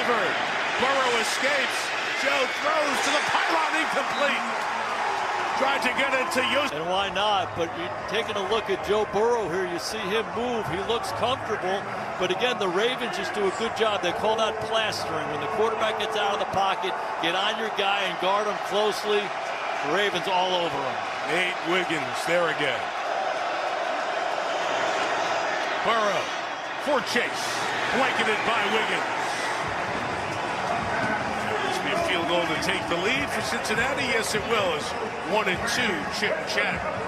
covered. Burrow escapes. Joe throws to the pylon, incomplete. Tried to get it to Houston. And why not? But you're taking a look at Joe Burrow here. You see him move. He looks comfortable. But again, the Ravens just do a good job. They call that plastering. When the quarterback gets out of the pocket, get on your guy and guard him closely. The Ravens all over him. Nate Wiggins there again. Burrow for Chase. Blanketed by Wiggins. This will be a field goal to take the lead for Cincinnati. Yes, it will. It's 1-2. Chip chat.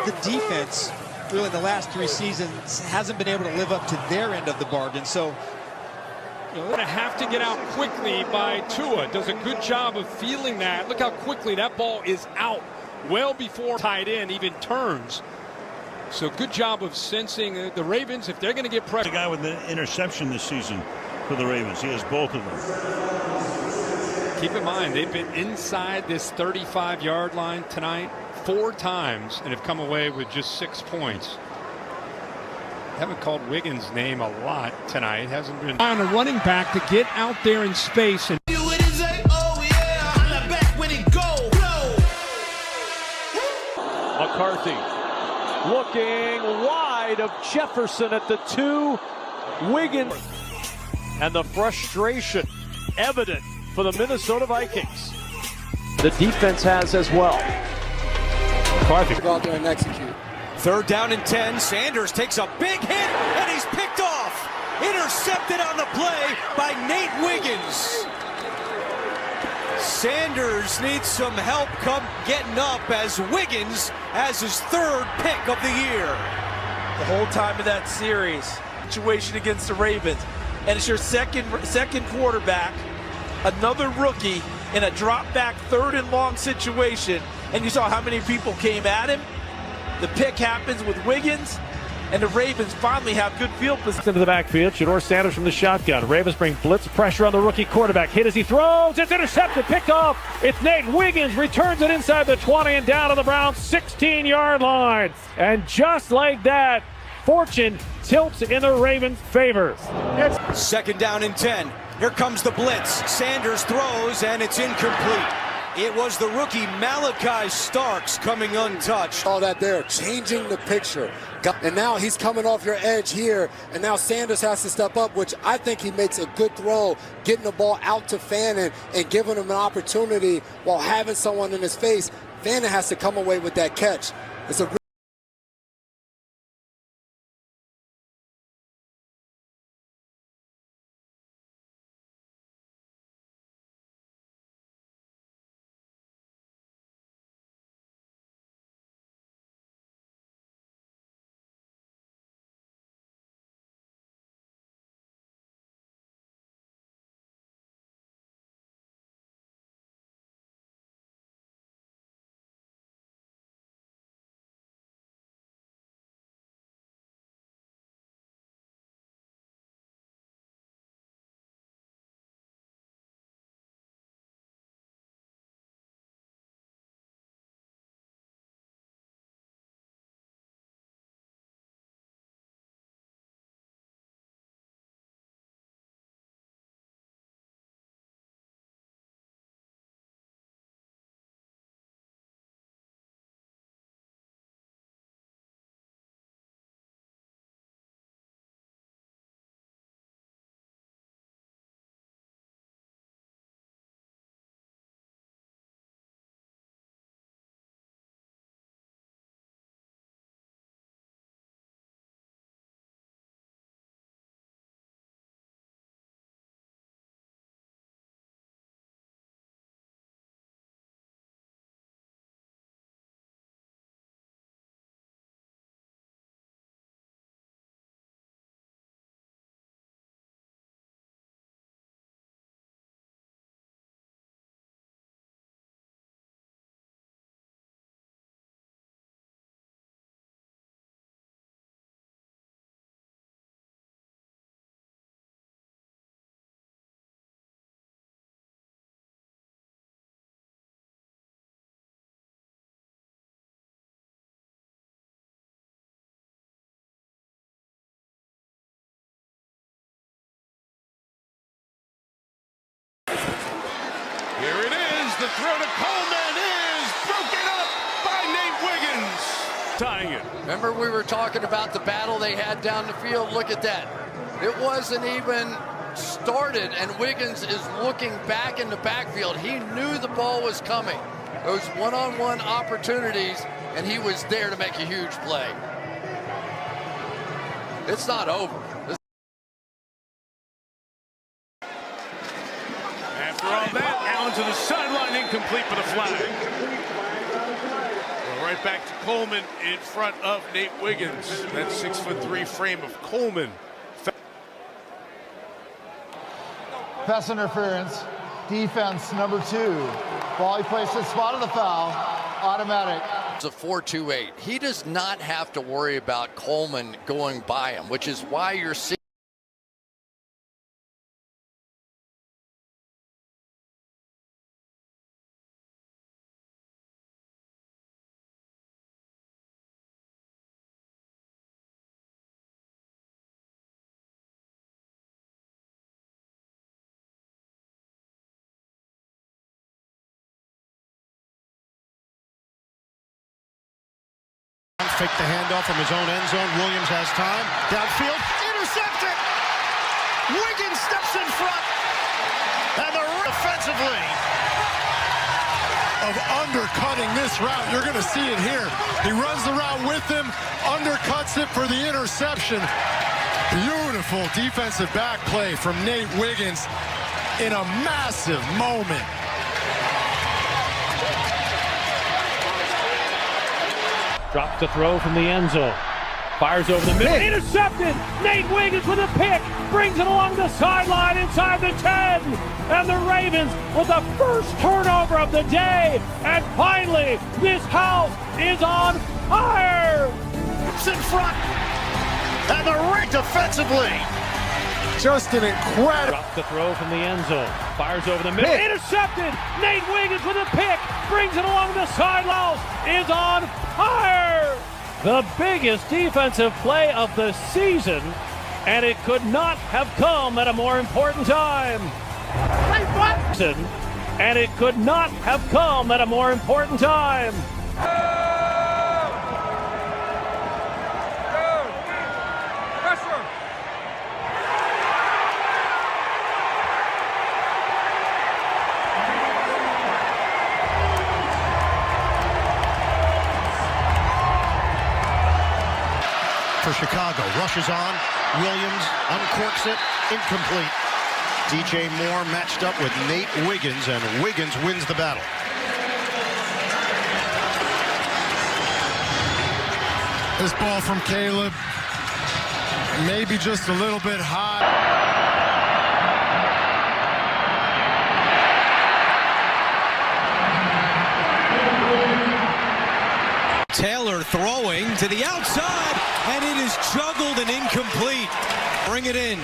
The defense, really, the last 3 seasons hasn't been able to live up to their end of the bargain. So, they're going to have to get out quickly by Tua. Does a good job of feeling that. Look how quickly that ball is out, well before tight end even turns. So good job of sensing the Ravens, if they're going to get pressure. The guy with the interception this season for the Ravens. He has both of them. Keep in mind, they've been inside this 35-yard line tonight 4 times and have come away with just 6 points. Haven't called Wiggins' name a lot tonight. Hasn't been on a running back to get out there in space and McCarthy looking wide of Jefferson at the 2. Wiggins. And the frustration evident for the Minnesota Vikings. The defense has as well. McCarthy. Go out there and execute. 3rd down and 10. Sanders takes a big hit, and he's picked off. Intercepted on the play by Nate Wiggins. Sanders needs some help getting up as Wiggins has his 3rd pick of the year. The whole time of that series, situation against the Ravens, and it's your second quarterback, another rookie in a drop back 3rd and long situation, and you saw how many people came at him. The pick happens with Wiggins, and the Ravens finally have good field position. Into the backfield, Shador Sanders from the shotgun. Ravens bring blitz pressure on the rookie quarterback. Hit as he throws. It's intercepted. Picked off. It's Nate Wiggins. Returns it inside the 20 and down to the Browns' 16-yard line. And just like that, fortune tilts in the Ravens' favor. 2nd down and 10. Here comes the blitz. Sanders throws, and it's incomplete. It was the rookie Malachi Starks coming untouched. All that there, changing the picture. And now he's coming off your edge here, and now Sanders has to step up, which I think he makes a good throw, getting the ball out to Fannin and giving him an opportunity while having someone in his face. Fannin has to come away with that catch. It's a throw to Coleman is broken up by Nate Wiggins. Tying it. Remember we were talking about the battle they had down the field? Look at that. It wasn't even started, and Wiggins is looking back in the backfield. He knew the ball was coming. Those one-on-one opportunities, and he was there to make a huge play. It's not over. After all that, Allen to the sideline, incomplete for the flag. Well, right back to Coleman in front of Nate Wiggins. That 6'3" frame of Coleman. Pass interference, defense number 2. Ball he placed at spot of the foul, automatic. It's a 4-2-8. He does not have to worry about Coleman going by him, which is why you're seeing. Fake the handoff from his own end zone. Williams has time. Downfield. Intercepted. Wiggins steps in front. And the offensively of undercutting this route. You're going to see it here. He runs the route with him, undercuts it for the interception. Beautiful defensive back play from Nate Wiggins in a massive moment. Drops the throw from the end zone. Fires over the middle. Intercepted! Nate Wiggins with a pick. Brings it along the sideline inside the 10. And the Ravens with the first turnover of the day. And finally, this house is on fire! It's in front. And the right defensively. Just an incredible. Drops the throw from the end zone. Fires over the middle. Intercepted! Nate Wiggins with a pick. Brings it along the sideline. Is on fire! The biggest defensive play of the season, and it could not have come at a more important time. And it could not have come at a more important time. For Chicago, rushes on, Williams uncorks it, incomplete. DJ Moore matched up with Nate Wiggins, and Wiggins wins the battle. This ball from Caleb, maybe just a little bit high. Taylor throwing to the outside, and it is juggled and incomplete. Bring it in.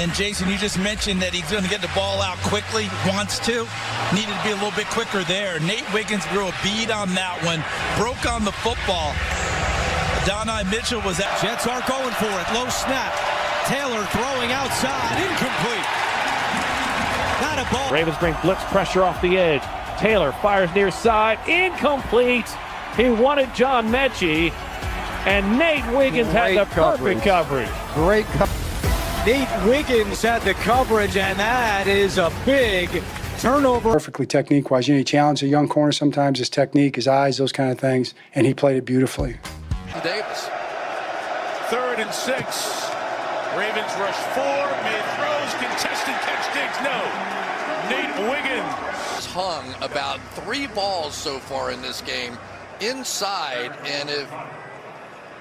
And Jason, you just mentioned that he's going to get the ball out quickly, wants to. Needed to be a little bit quicker there. Nate Wiggins drew a bead on that one, broke on the football. Donai Mitchell was out. Jets are going for it. Low snap. Taylor throwing outside. Incomplete. Not a ball. Ravens bring blitz pressure off the edge. Taylor fires near side. Incomplete. He wanted John Mechie, and Nate Wiggins had the perfect coverage. Great coverage. Nate Wiggins had the coverage, and that is a big turnover. Perfectly technique-wise. You know, he challenged a young corner sometimes, his technique, his eyes, those kind of things, and he played it beautifully. Davis. 3rd and 6. Ravens rush 4, mid-throws, contested catch, Diggs, no. Nate Wiggins. Hung about 3 balls so far in this game inside, and if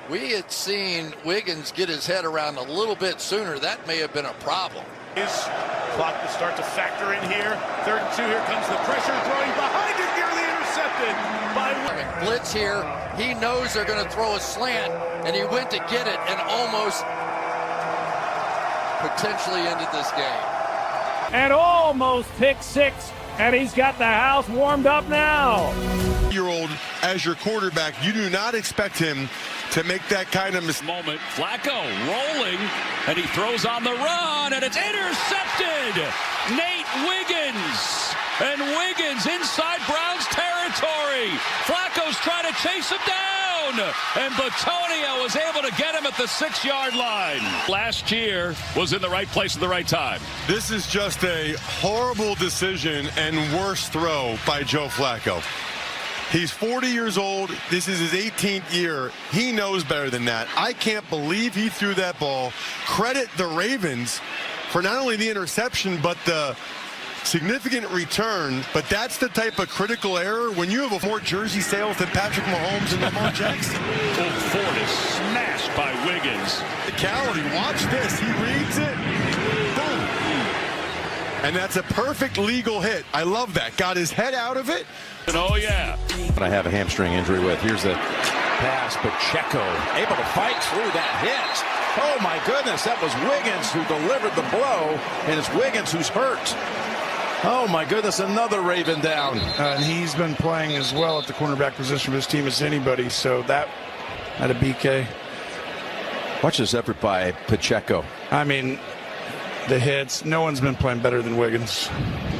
we had seen Wiggins get his head around a little bit sooner, that may have been a problem. His clock will start to factor in here. 3rd and 2, here comes the pressure, throwing behind it, nearly intercepted by Wiggins. Blitz here, he knows they're going to throw a slant, and he went to get it and almost potentially ended this game. And almost pick 6 and he's got the house warmed up now. Year-old as your quarterback, you do not expect him to make that kind of moment. Flacco rolling, and he throws on the run, and it's intercepted. Nate Wiggins, and Wiggins inside Browns territory. Flacco's trying to chase him down, and Batonio was able to get him at the 6-yard line. Last year was in the right place at the right time. This is just a horrible decision and worse throw by Joe Flacco. He's 40 years old. This is his 18th year. He knows better than that. I can't believe he threw that ball. Credit the Ravens for not only the interception, but the significant return. But that's the type of critical error when you have more jersey sales than Patrick Mahomes and Lamar Jackson. Old Ford is smashed by Wiggins. Physicality, watch this. He reads it. Boom. And that's a perfect legal hit. I love that. Got his head out of it. Oh, yeah. I have a hamstring injury with. Here's the pass. Pacheco able to fight through that hit. Oh, my goodness. That was Wiggins who delivered the blow, and it's Wiggins who's hurt. Oh, my goodness. Another Raven down. And he's been playing as well at the cornerback position of his team as anybody. So that at a BK. Watch this effort by Pacheco. I mean, the hits. No one's been playing better than Wiggins.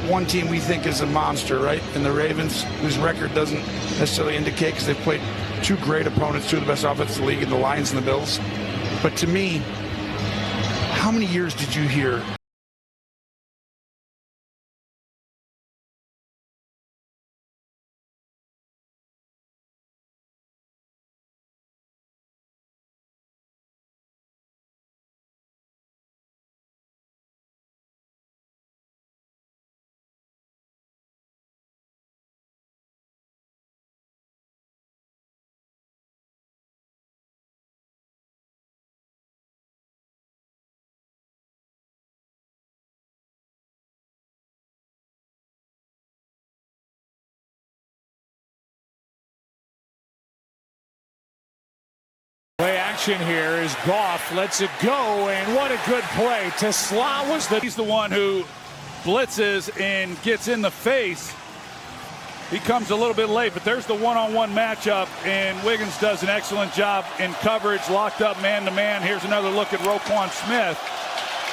One team we think is a monster, right? And the Ravens, whose record doesn't necessarily indicate because they've played two great opponents, two of the best offenses in the league, in the Lions and the Bills. But to me, how many years did you hear Play action here is Goff, lets it go, and what a good play. Tesla was He's the one who blitzes and gets in the face. He comes a little bit late, but there's the one-on-one matchup, and Wiggins does an excellent job in coverage, locked up man-to-man. Here's another look at Roquan Smith,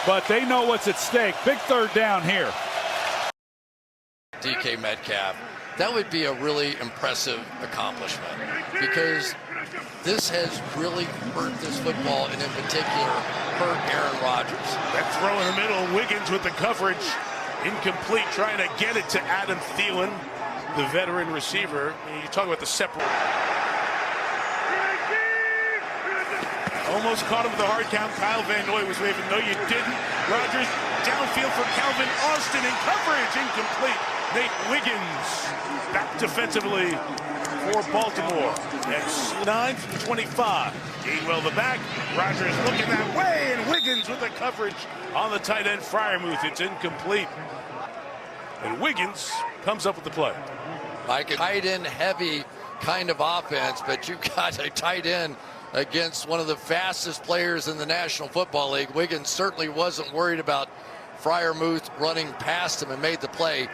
but they know what's at stake. Big third down here. DK Metcalf, that would be a really impressive accomplishment because this has really hurt this football, and in particular, hurt Aaron Rodgers. That throw in the middle, Wiggins with the coverage, incomplete, trying to get it to Adam Thielen, the veteran receiver. You talk about the separate. Almost caught him with the hard count. Kyle Van Noy was waving, no you didn't. Rodgers downfield for Calvin Austin in coverage, incomplete. Nate Wiggins back defensively for Baltimore. That's 9 from 25. Gainwell the back. Rodgers looking that way, and Wiggins with the coverage on the tight end Freiermuth. It's incomplete. And Wiggins comes up with the play. Like a tight end heavy kind of offense, but you got a tight end against one of the fastest players in the National Football League. Wiggins certainly wasn't worried about Freiermuth running past him and made the play.